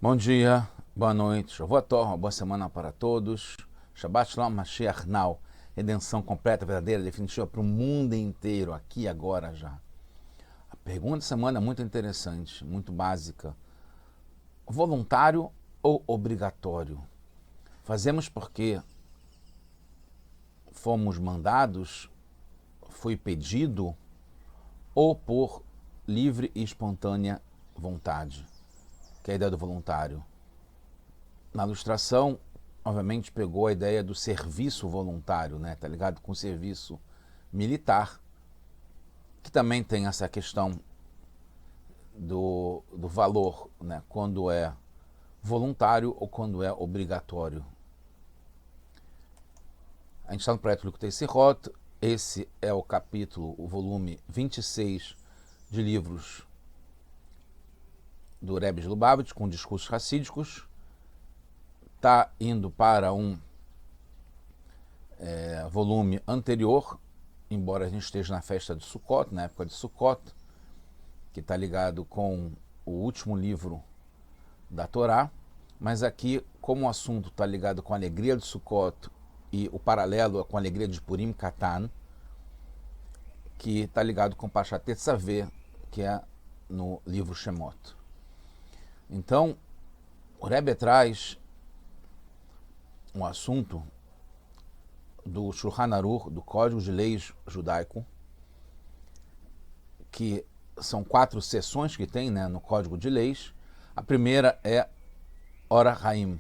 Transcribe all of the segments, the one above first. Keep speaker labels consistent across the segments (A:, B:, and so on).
A: Bom dia, boa noite, Shavua Tov, uma boa semana para todos. Shabbat Shalom, Mashiach Now, redenção completa, verdadeira, definitiva para o mundo inteiro, aqui e agora já. A pergunta da semana é muito interessante, muito básica. Voluntário ou obrigatório? Fazemos porque fomos mandados, foi pedido, ou por livre e espontânea vontade? Que é a ideia do voluntário. Na ilustração, obviamente, pegou a ideia do serviço voluntário, né? Tá ligado com o serviço militar, que também tem essa questão do valor, né? Quando é voluntário ou quando é obrigatório. A gente está no projeto Likutei Sihot, esse é o capítulo, o volume 26 de livros do Rebbe de Lubavitch, com discursos racídicos. Está indo para um volume anterior, embora a gente esteja na festa de Sukkot, na época de Sukkot, que está ligado com o último livro da Torá, mas aqui, como o assunto está ligado com a alegria de Sukkot e o paralelo é com a alegria de Purim Katan, que está ligado com Parashat Tetzaveh, que é no livro Shemot. Então, o Rebbe traz um assunto do Shulchan Aruch, do Código de Leis Judaico, que são 4 seções que tem, né, no Código de Leis. A primeira é Orach Haim,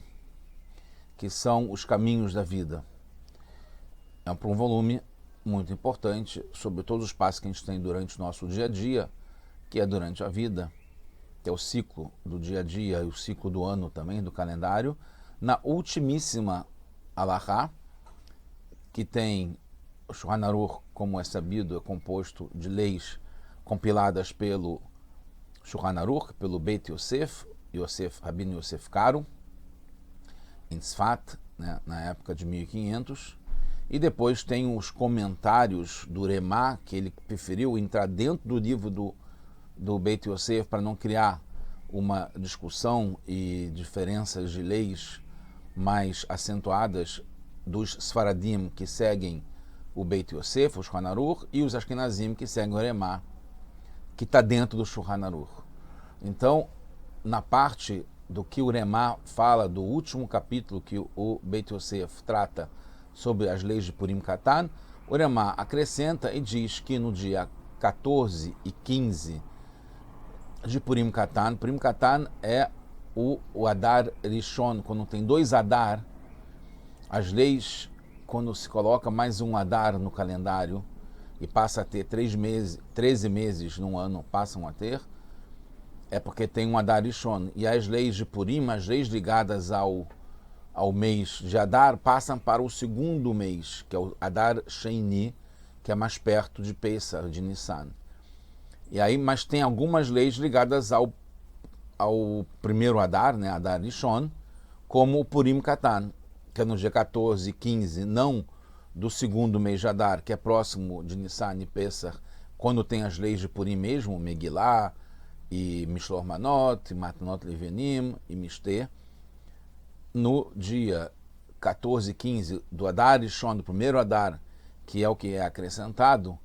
A: que são os caminhos da vida. É um volume muito importante sobre todos os passos que a gente tem durante o nosso dia a dia, que é durante a vida, que é o ciclo do dia a dia e o ciclo do ano também, do calendário. Na ultimíssima Alahá, que tem o Shulchan Aruch, como é sabido, é composto de leis compiladas pelo Shulchan Aruch, pelo Beit Yosef, Rabino Yosef Karo, em Tzfat, né, na época de 1500. E depois tem os comentários do Remá, que ele preferiu entrar dentro do livro do Beit Yosef para não criar uma discussão e diferenças de leis mais acentuadas dos Sfaradim que seguem o Beit Yosef, o Shulchan Aruch, e os Ashkenazim que seguem o Remá, que está dentro do Shulchan Aruch. Então, na parte do que o Remá fala do último capítulo que o Beit Yosef trata sobre as leis de Purim Katan, o Remá acrescenta e diz que no dia 14 e 15 de Purim Katan é o Adar Rishon, quando tem 2 Adar, as leis, quando se coloca mais um Adar no calendário e passa a ter 13 meses num ano, passam a ter, é porque tem um Adar Rishon. E as leis de Purim, as leis ligadas ao mês de Adar, passam para o segundo mês, que é o Adar Sheini, que é mais perto de Pesach, de Nissan. E aí, mas tem algumas leis ligadas ao primeiro Adar, né, Adar Rishon, como o Purim Katan, que é no dia 14 e 15, não do segundo mês de Adar, que é próximo de Nissan e Pesach, quando tem as leis de Purim mesmo, Megillah, e Mishlor Manot, e Matnot Levenim, e Mishteh. No dia 14 e 15 do Adar Rishon, do primeiro Adar, que é o que é acrescentado,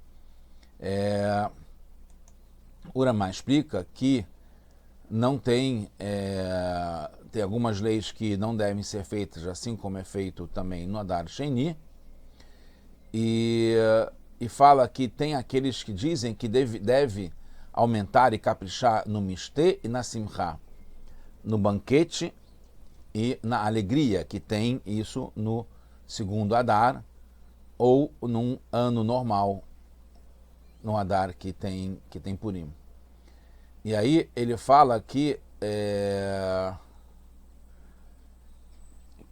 A: o Ramá explica que não tem, tem algumas leis que não devem ser feitas, assim como é feito também no Adar Sheni, e fala que tem aqueles que dizem que deve aumentar e caprichar no Mishteh e na Simcha, no banquete e na alegria, que tem isso no segundo Adar, ou num ano normal, no Adar que tem Purim. E aí ele fala que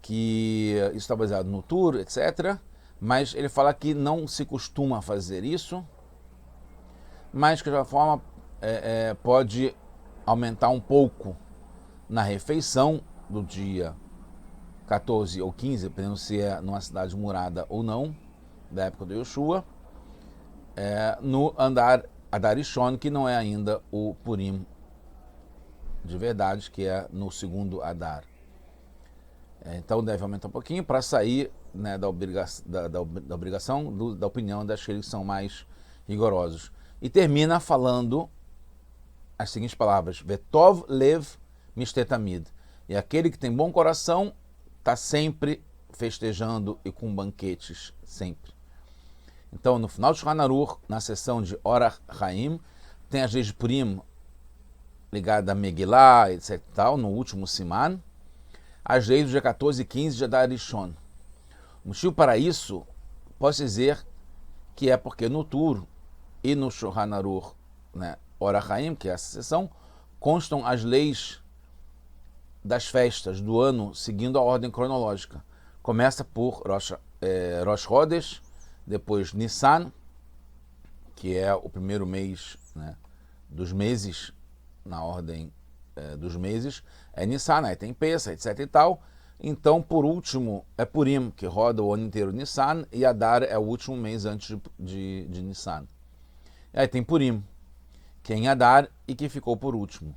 A: isso está baseado no Tur, etc. Mas ele fala que não se costuma fazer isso, mas que de alguma forma pode aumentar um pouco na refeição do dia 14 ou 15, dependendo se é numa cidade murada ou não, da época do Yoshua, no Adar Rishon, que não é ainda o Purim de verdade, que é no segundo Adar. Então deve aumentar um pouquinho para sair, né, da obrigação, da opinião daqueles que são mais rigorosos. E termina falando as seguintes palavras: Vetov lev mishtetamid. E aquele que tem bom coração está sempre festejando e com banquetes, sempre. Então, no final do Shulchan Aruch, na seção de Orach Chaim, tem as leis de Purim ligadas a Megillah, etc. Tal, no último Siman. As leis do dia 14 e 15 de Adar Rishon. O motivo para isso, posso dizer que é porque no Tur e no Shulchan Aruch, né, Orach Chaim, que é essa seção, constam as leis das festas do ano seguindo a ordem cronológica. Começa por Rosh Chodesh, depois Nissan, que é o primeiro mês, né, dos meses, na ordem dos meses, é Nissan, aí tem Pesach, etc e tal. Então, por último, é Purim, que roda o ano inteiro Nissan, e Adar é o último mês antes de Nissan. Aí tem Purim, que é em Adar e que ficou por último.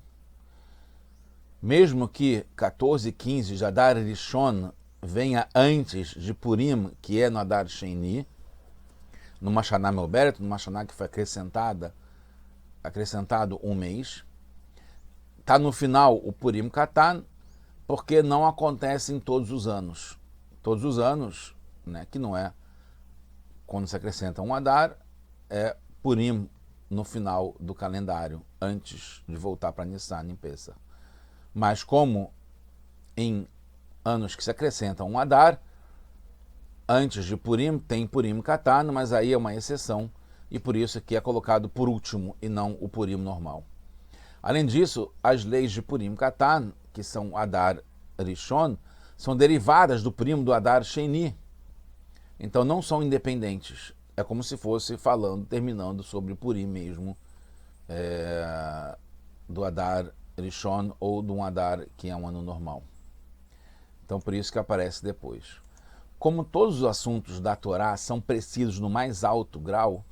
A: Mesmo que 14 e 15 de Adar Rishon venha antes de Purim, que é no Adar Sheni, numa Shana Meuberet, numa Shana que foi acrescentado um mês, está no final o Purim Katan, porque não acontece em todos os anos. Todos os anos, né, que não é quando se acrescenta um Adar, é Purim no final do calendário, antes de voltar para Nissan em Pesach. Mas como em anos que se acrescentam um Adar, antes de Purim tem Purim Katan, mas aí é uma exceção, e por isso que é colocado por último e não o Purim normal. Além disso, as leis de Purim Katan, que são Adar Rishon, são derivadas do Purim do Adar Sheni. Então não são independentes. É como se fosse terminando sobre Purim mesmo, do Adar Rishon ou de um Adar que é um ano normal. Então por isso que aparece depois. Como todos os assuntos da Torá são precisos no mais alto grau,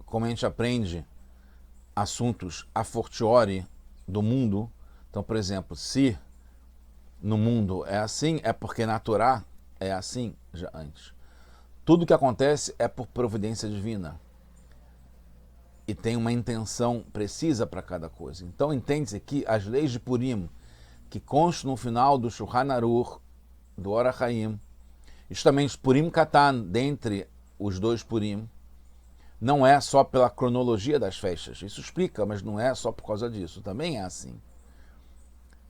A: como a gente aprende assuntos a fortiori do mundo, então, por exemplo, se no mundo é assim, é porque na Torá é assim já antes. Tudo que acontece é por providência divina e tem uma intenção precisa para cada coisa. Então, entende-se que as leis de Purim, que constam no final do Shulchan Aruch, do Orach Chaim, justamente Purim Katan, dentre os dois Purim, não é só pela cronologia das festas. Isso explica, mas não é só por causa disso. Também é assim.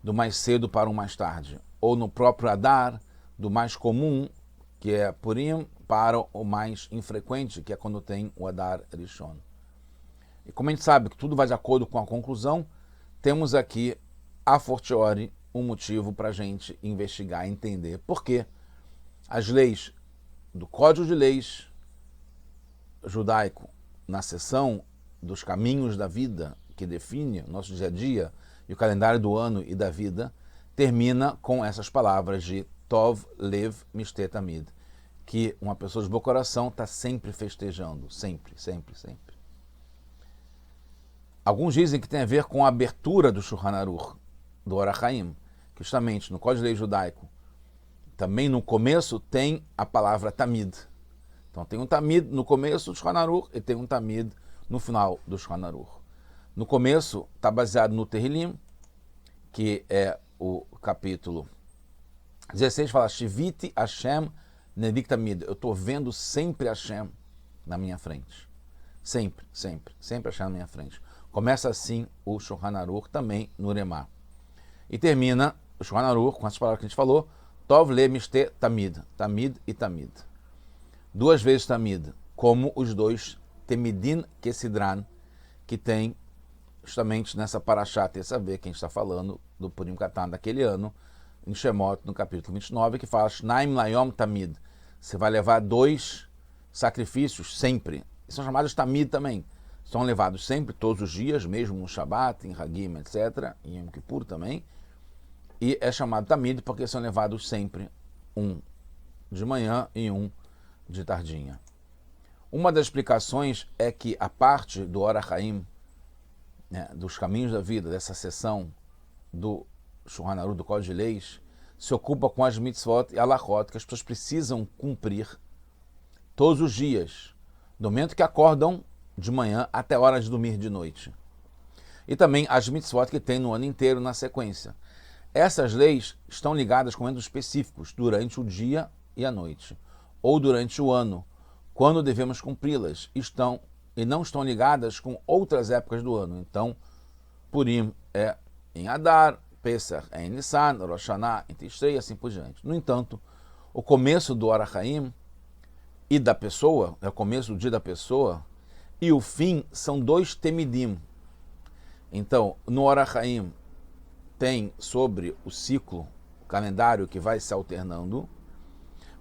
A: Do mais cedo para o mais tarde. Ou no próprio Adar, do mais comum, que é Purim, para o mais infrequente, que é quando tem o Adar Rishon. E como a gente sabe que tudo vai de acordo com a conclusão, temos aqui, a fortiori, um motivo para a gente investigar e entender por que as leis do Código de Leis judaico, na seção dos caminhos da vida, que define o nosso dia a dia e o calendário do ano e da vida, termina com essas palavras de Tov Lev Mishtetamid, que uma pessoa de bom coração está sempre festejando, sempre, sempre, sempre. Alguns dizem que tem a ver com a abertura do Shulchan Aruch, do Orach Chaim, que justamente no Código de Lei judaico, também no começo tem a palavra Tamid. Então tem um Tamid no começo do Shulchan Aruch e tem um Tamid no final do Shulchan Aruch. No começo está baseado no Tehillim, que é o capítulo 16, fala Shiviti Hashem Nedik Tamid. Eu estou vendo sempre Hashem na minha frente. Sempre, sempre, sempre Hashem na minha frente. Começa assim o Shulchan Aruch também no Uremá. E termina o Shulchan Aruch com as palavras que a gente falou, Tov Le Mishte Tamid, Tamid e Tamid. Duas vezes Tamid, como os dois Temidin Kesidran, que tem justamente nessa Parashá terça vez que a gente está falando do Purim Katan daquele ano, em Shemot, no capítulo 29, que fala Shnaim Layom Tamid. Você vai levar 2 sacrifícios sempre. E são chamados Tamid também. São levados sempre, todos os dias, mesmo no Shabat, em Hagim, etc., em Yom Kippur também. E é chamado Tamid porque são levados sempre, um de manhã e um de tardinha. Uma das explicações é que a parte do Orach Chaim, né, dos caminhos da vida, dessa seção do Shulchan Aruch, do Código de Leis, se ocupa com as mitzvot e halachot que as pessoas precisam cumprir todos os dias, do momento que acordam de manhã até a hora de dormir de noite. E também as mitzvot que tem no ano inteiro na sequência. Essas leis estão ligadas com momentos específicos, durante o dia e a noite, ou durante o ano, quando devemos cumpri-las, e não estão ligadas com outras épocas do ano. Então, Purim é em Adar, Pesach é em Nissan, Rosh Hashanah em Tishrei e assim por diante. No entanto, o começo do Or HaChaim e da pessoa, é o começo do dia da pessoa, e o fim são dois temidim. Então, no Or HaChaim tem sobre o ciclo, o calendário que vai se alternando,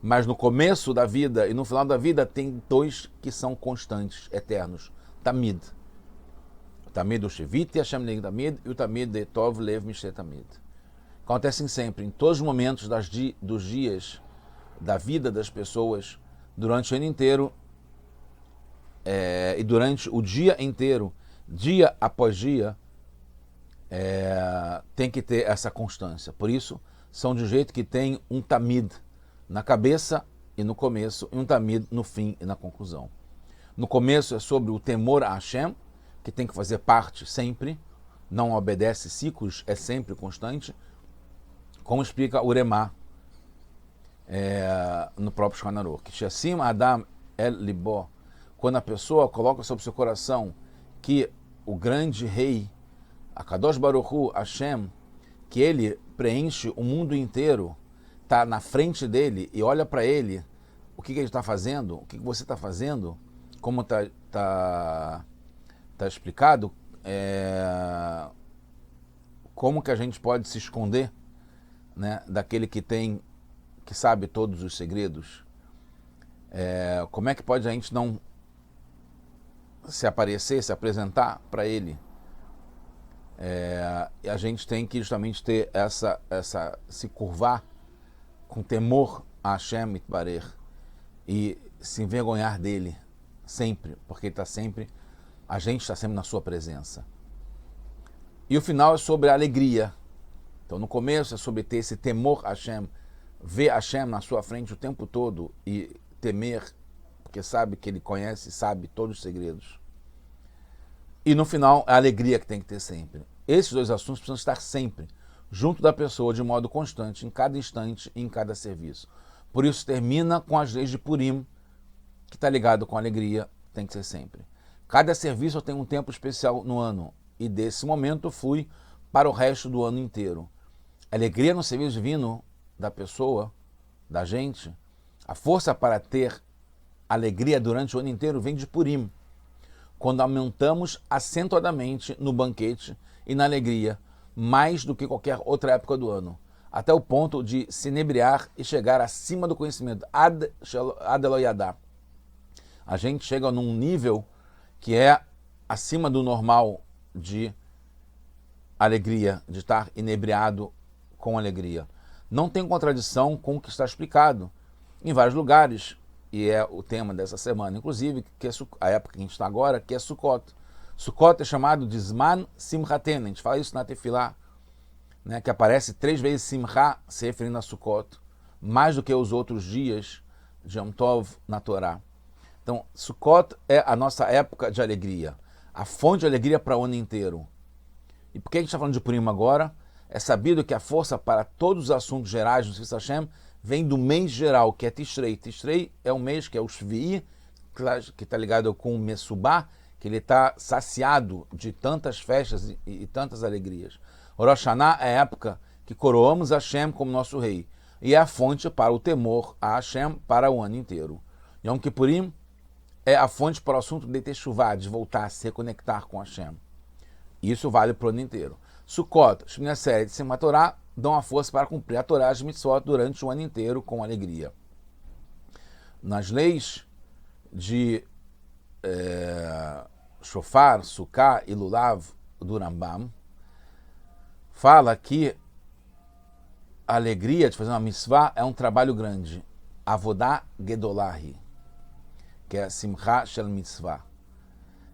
A: mas no começo da vida e no final da vida tem dois que são constantes, eternos. Tamid. O Tamid do Shevit, Hashem Leg Tamid, e o Tamid de Tov Lev Mishle Tamid. Acontecem sempre, em todos os momentos dos dias da vida das pessoas, durante o ano inteiro, e durante o dia inteiro, dia após dia, tem que ter essa constância. Por isso, são de um jeito que tem um Tamid na cabeça e no começo, e um Tamid no fim e na conclusão. No começo é sobre o temor a Hashem, que tem que fazer parte sempre, não obedece ciclos, é sempre constante, como explica o Uremá no próprio Shulchan Aruch. Que Shassim Adam El Libo, quando a pessoa coloca sobre seu coração que o grande rei, Akadosh Baruch Hu, Hashem, que ele preenche o mundo inteiro, está na frente dele e olha para ele, o que ele está fazendo, o que você está fazendo, como está explicado, como que a gente pode se esconder, né, daquele que sabe todos os segredos. Como é que pode a gente não se aparecer, se apresentar para ele? E a gente tem que justamente ter se curvar com temor a Hashem Itbarech e se envergonhar dele sempre, porque a gente está sempre na sua presença. E o final é sobre a alegria. Então no começo é sobre ter esse temor a Hashem, ver Hashem na sua frente o tempo todo e temer, porque sabe que ele conhece e sabe todos os segredos. E no final, a alegria que tem que ter sempre. Esses dois assuntos precisam estar sempre junto da pessoa, de modo constante, em cada instante e em cada serviço. Por isso, termina com as leis de Purim, que está ligado com a alegria, tem que ser sempre. Cada serviço tem um tempo especial no ano, e desse momento flui para o resto do ano inteiro. A alegria no serviço divino da pessoa, da gente, a força para ter alegria durante o ano inteiro vem de Purim, quando aumentamos acentuadamente no banquete e na alegria, mais do que qualquer outra época do ano, até o ponto de se inebriar e chegar acima do conhecimento, ad Eloyadá. A gente chega num nível que é acima do normal de alegria, de estar inebriado com alegria. Não tem contradição com o que está explicado em vários lugares, e é o tema dessa semana, inclusive, que é a época que a gente está agora, que é Sukkot. Sukkot é chamado de Zman Simchaten, a gente fala isso na Tefilá, né, que aparece 3 vezes Simcha, se referindo a Sukkot, mais do que os outros dias de Yom Tov na Torá. Então, Sukkot é a nossa época de alegria, a fonte de alegria para o ano inteiro. E por que a gente está falando de Purim agora? É sabido que a força para todos os assuntos gerais do Serviço Hashem vem do mês geral, que é Tishrei. Tishrei é um mês que é o Shvi'i, que está ligado com o Mesubá, que ele está saciado de tantas festas e tantas alegrias. Rosh Hashanah é a época que coroamos Hashem como nosso rei, e é a fonte para o temor a Hashem para o ano inteiro. Yom Kippurim é a fonte para o assunto de Teshuvah, de voltar a se reconectar com Hashem. Isso vale para o ano inteiro. Sukkot, Shmini série de Simchat Torah, dão a força para cumprir a Torá de Mitzvot durante o ano inteiro com alegria. Nas leis de Shofar, Sukkah e Lulav do Rambam, fala que a alegria de fazer uma mitzvah é um trabalho grande. Avodah Gedolahi, que é Simcha Shel Mitzvah.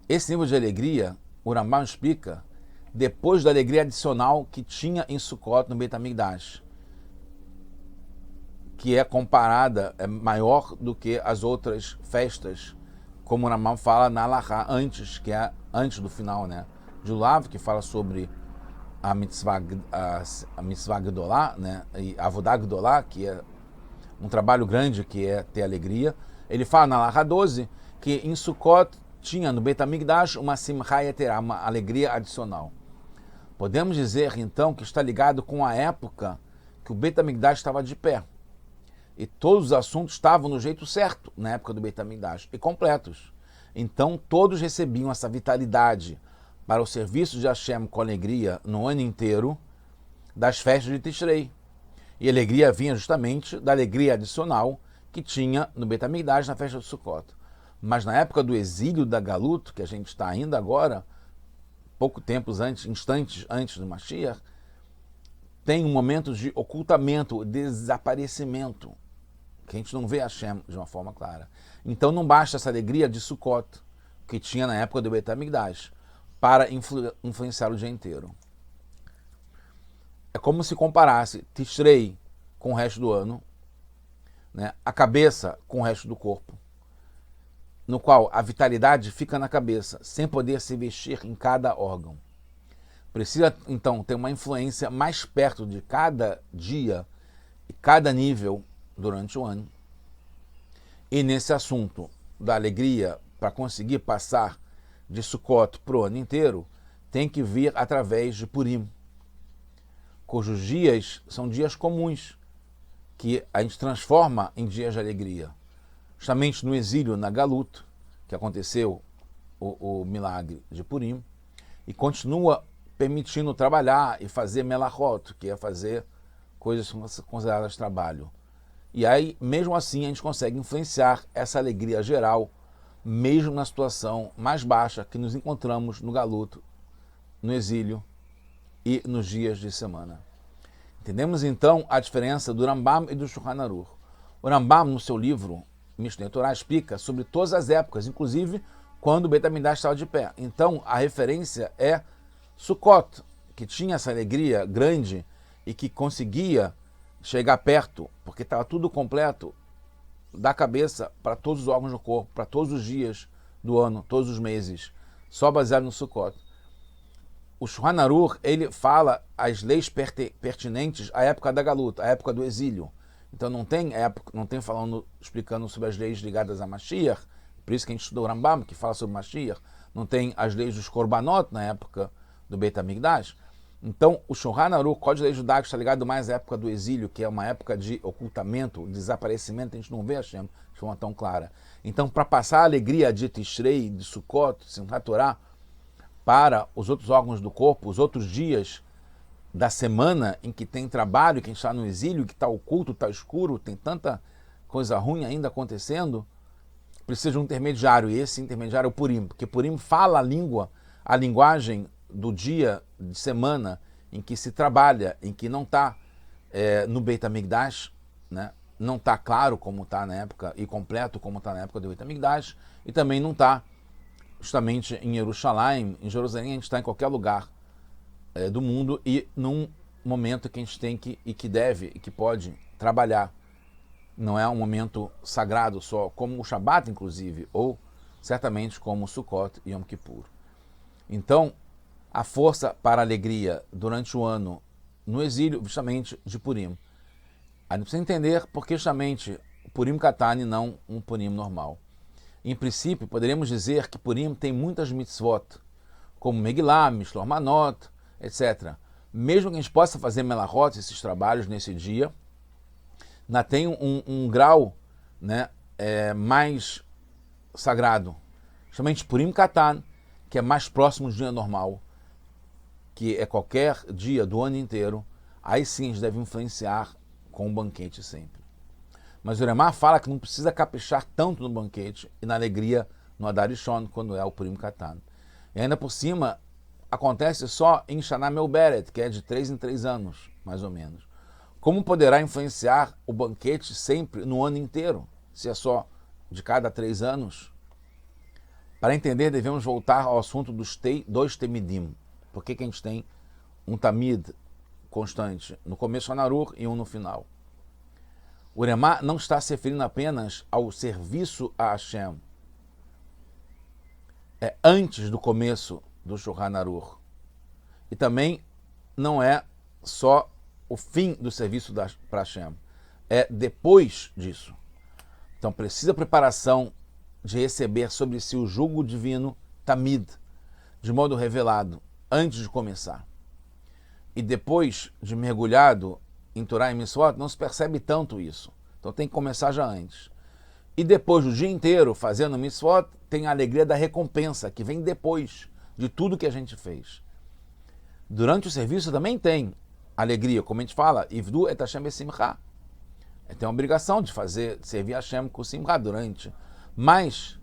A: Esse nível de alegria o Rambam explica, depois da alegria adicional que tinha em Sukkot no Beit HaMikdash, que é comparada, é maior do que as outras festas, como o Rambam fala na Halachá, antes, que é antes do final, né? De Lulav, que fala sobre a mitzvah Gdolá, né? E a Avodah Gdolá, que é um trabalho grande, que é ter alegria. Ele fala na Halachá 12 que em Sukkot tinha no Beit HaMikdash uma simcha yeterá, uma alegria adicional. Podemos dizer, então, que está ligado com a época que o Beit HaMikdash estava de pé. E todos os assuntos estavam no jeito certo na época do Beit HaMikdash, e completos. Então, todos recebiam essa vitalidade para o serviço de Hashem com alegria no ano inteiro das festas de Tishrei. E a alegria vinha justamente da alegria adicional que tinha no Beit HaMikdash na festa de Sukkot. Mas na época do exílio da Galut, que a gente está ainda agora, pouco tempo antes, instantes antes do Mashiach, tem um momento de ocultamento, desaparecimento, que a gente não vê Hashem de uma forma clara. Então não basta essa alegria de Sukkot, que tinha na época do Beit HaMikdash, para influenciar o dia inteiro. É como se comparasse Tishrei com o resto do ano, né? A cabeça com o resto do corpo, no qual a vitalidade fica na cabeça, sem poder se vestir em cada órgão. Precisa, então, ter uma influência mais perto de cada dia e cada nível durante o ano. E nesse assunto da alegria, para conseguir passar de Sukkot para o ano inteiro, tem que vir através de Purim, cujos dias são dias comuns, que a gente transforma em dias de alegria. Justamente no exílio, na Galut, que aconteceu o milagre de Purim, e continua permitindo trabalhar e fazer melachot, que é fazer coisas consideradas trabalho. E aí, mesmo assim, a gente consegue influenciar essa alegria geral, mesmo na situação mais baixa que nos encontramos no Galut, no exílio e nos dias de semana. Entendemos então a diferença do Rambam e do Shulchan Aruch. O Rambam, no seu livro Mishneh Torah, explica sobre todas as épocas, inclusive quando o Beit HaMikdash estava de pé. Então, a referência é Sukkot, que tinha essa alegria grande e que conseguia chegar perto, porque estava tudo completo, da cabeça para todos os órgãos do corpo, para todos os dias do ano, todos os meses, só baseado no Sukkot. O Shulchan Aruch, ele fala as leis pertinentes à época da Galut, à época do exílio. Então não tem época, não tem explicando sobre as leis ligadas a Mashiach, por isso que a gente estudou o Rambam, que fala sobre Mashiach. Não tem as leis dos Korbanot na época do Beit HaMikdash. Então o Shulchan Aruch, o Código de Leis Judaicos, está ligado mais à época do exílio, que é uma época de ocultamento, desaparecimento, a gente não vê Hashem de forma tão clara. Então, para passar a alegria de Tishrei, de Sukkot, de Simchat Torah, para os outros órgãos do corpo, os outros dias da semana em que tem trabalho, que a gente está no exílio, que está oculto, está escuro, tem tanta coisa ruim ainda acontecendo, precisa de um intermediário, e esse intermediário é o Purim, porque Purim fala a linguagem do dia de semana em que se trabalha, em que não está no Beit HaMikdash, né? Não está claro como está na época, e completo como está na época do Beit HaMikdash, e também não está justamente em Jerusalém, em Jerusalém, a gente está em qualquer lugar do mundo e num momento que a gente tem que, e que deve, e que pode trabalhar. Não é um momento sagrado só, como o Shabat, inclusive, ou certamente como o Sukkot e Yom Kippur. Então, a força para a alegria durante o ano no exílio, justamente de Purim. A gente precisa entender porque justamente o Purim Katan e não um Purim normal. Em princípio, poderíamos dizer que Purim tem muitas mitzvot, como Megillah, Mishlor Manot, etc. Mesmo que a gente possa fazer melachot, esses trabalhos nesse dia, ainda tem um grau, né, mais sagrado, justamente Purim Katan, que é mais próximo do dia normal, que é qualquer dia do ano inteiro. Aí sim a gente deve influenciar com o banquete sempre. Mas o Uremá fala que não precisa caprichar tanto no banquete e na alegria no Adar Rishon, quando é o Purim Katan. E ainda por cima, acontece só em Shana Meuberet, que é de 3 em 3 anos, mais ou menos. Como poderá influenciar o banquete sempre no ano inteiro, se é só de cada 3 anos? Para entender, devemos voltar ao assunto dos dois temidim. Por que a gente tem um tamid constante no começo Hanarur e um no final? O Uremá não está se referindo apenas ao serviço a Hashem. É antes do começo do Shulchan Aruch. E também não é só o fim do serviço para Hashem. É depois disso. Então precisa preparação de receber sobre si o jugo divino tamid, de modo revelado, antes de começar. E depois de mergulhado em Torá e Mitzvot, não se percebe tanto isso. Então tem que começar já antes. E depois do dia inteiro fazendo Mitzvot, tem a alegria da recompensa, que vem depois de tudo que a gente fez. Durante o serviço também tem alegria, como a gente fala, Ivdu et Hashem besimcha. Tem a obrigação de servir Hashem com simcha durante. Mas,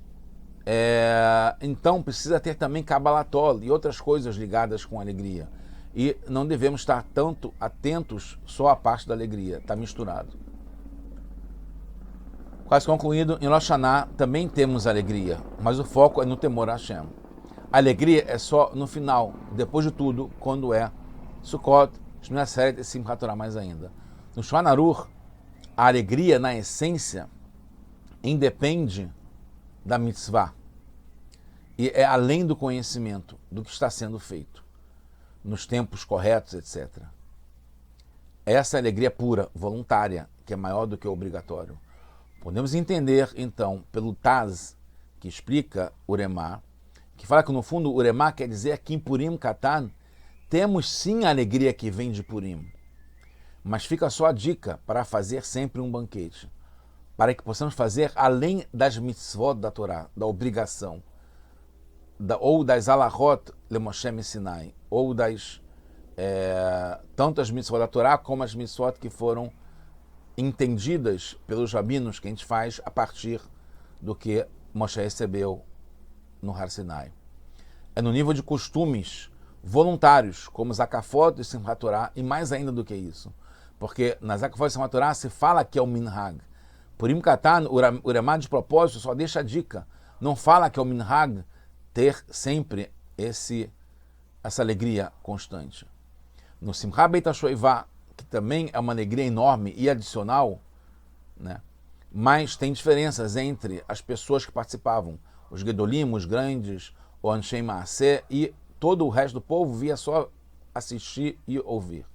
A: então precisa ter também Kabbalatol e outras coisas ligadas com alegria. E não devemos estar tanto atentos só à parte da alegria, está misturado. Quase concluído, em Rosh Hashanah também temos alegria, mas o foco é no temor a Hashem. A alegria é só no final, depois de tudo, quando é Sukkot, Shmini Atzeret e Simchat Torah mais ainda. No Shulchan Aruch, a alegria, na essência, independe da mitzvah e é além do conhecimento do que está sendo feito, nos tempos corretos, etc. Essa é a alegria pura, voluntária, que é maior do que o obrigatório. Podemos entender, então, pelo Taz, que explica Uremá, que fala que, no fundo, Uremá quer dizer que em Purim Katan temos sim a alegria que vem de Purim. Mas fica só a dica para fazer sempre um banquete, para que possamos fazer além das mitzvot da Torá, da obrigação, ou das alahot le Moshe Sinai, ou das tanto as mitzvot da Torá como as mitzvot que foram entendidas pelos rabinos, que a gente faz a partir do que Moshe recebeu no Har Sinai. É no nível de costumes voluntários, como Zakafot e Simchat Torah, e mais ainda do que isso. Porque na Zakafot e Simchat Torah se fala que é o Minhag. Purim Katan, o Uremá de propósito só deixa a dica. Não fala que é o Minhag ter sempre essa alegria constante. No Simchat Beit HaShoivá, que também é uma alegria enorme e adicional, né? Mas tem diferenças entre as pessoas que participavam, os Gedolim, os grandes, o Anshei Maaseh, e todo o resto do povo via só assistir e ouvir.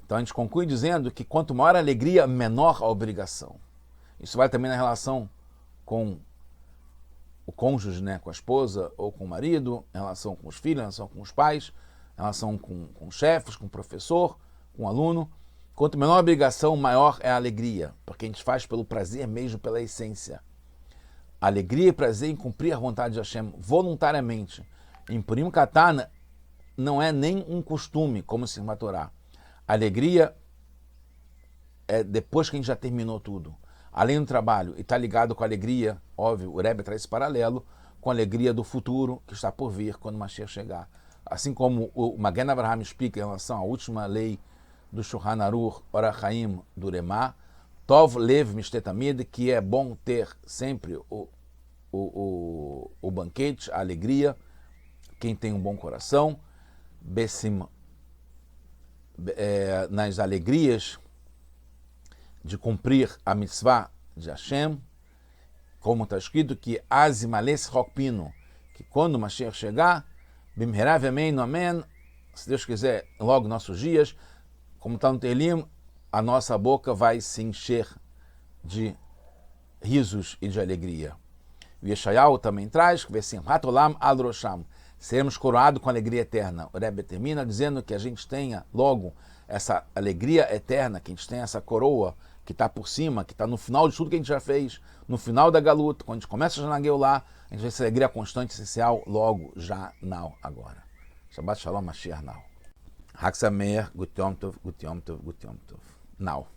A: Então a gente conclui dizendo que quanto maior a alegria, menor a obrigação. Isso vai também na relação com o cônjuge, né, com a esposa ou com o marido, em relação com os filhos, em relação com os pais, em relação com chefes, com o professor, com o aluno. Quanto menor a obrigação, maior é a alegria, porque a gente faz pelo prazer mesmo, pela essência. Alegria e prazer em cumprir a vontade de Hashem voluntariamente. Em Purim Katan não é nem um costume, como Simchat Torah. A alegria é depois que a gente já terminou tudo. Além do trabalho, e está ligado com a alegria, óbvio, o Rebbe traz esse paralelo, com a alegria do futuro que está por vir quando o Mashiach chegar. Assim como o Magen Avraham explica em relação à última lei do Shulchan Aruch, Ora Chaim, do Uremá, Tov Lev Mishtet-Tamid, que é bom ter sempre o banquete, a alegria, quem tem um bom coração, Bessim, nas alegrias de cumprir a mitzvah de Hashem, como está escrito que Azimales Rokpino, que quando o Mashiach chegar, Bimherav Amen, Amen, se Deus quiser, logo nossos dias, como está no Telim, a nossa boca vai se encher de risos e de alegria. O Yeshayahu também traz que Simchat Olam Al Rosham, seremos coroados com alegria eterna. O Rebbe termina dizendo que a gente tenha logo essa alegria eterna, que a gente tenha essa coroa que está por cima, que está no final de tudo que a gente já fez, no final da Galuta, quando a gente começa a Janageu lá, a gente vai essa alegria constante, essencial, logo, já, now, agora. Shabbat Shalom, Mashiach, now. Hag Sameach, Gut Yom Tov, Gut Yom Tov, Gut Yom Tov. Now.